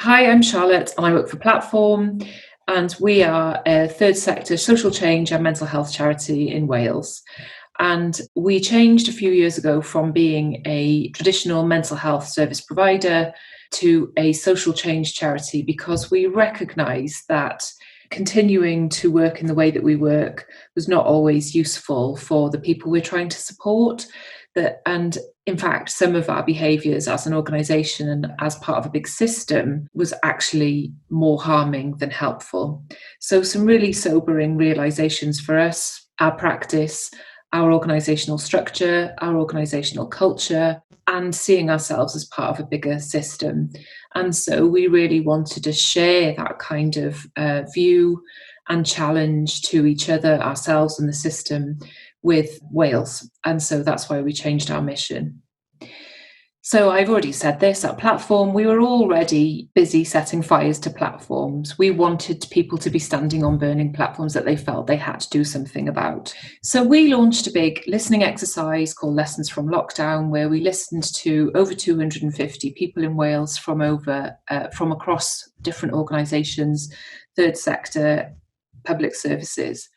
Hi, I'm Charlotte and I work for Platform, and we are a third sector social change and mental health charity in Wales. And we changed a few years ago from being a traditional mental health service provider to a social change charity because we recognise that continuing to work in the way that we work was not always useful for the people we're trying to support. And in fact, some of our behaviours as an organisation and as part of a big system was actually more harming than helpful. So, some really sobering realisations for us, our practice, our organisational structure, our organisational culture, and seeing ourselves as part of a bigger system. And so, we really wanted to share that kind of view and challenge to each other, ourselves, and the system with Wales. And so that's why we changed our mission. So I've already said this, at Platform, we were already busy setting fires to platforms. We wanted people to be standing on burning platforms that they felt they had to do something about. So we launched a big listening exercise called Lessons from Lockdown, where we listened to over 250 people in Wales from across different organisations, third sector, public services.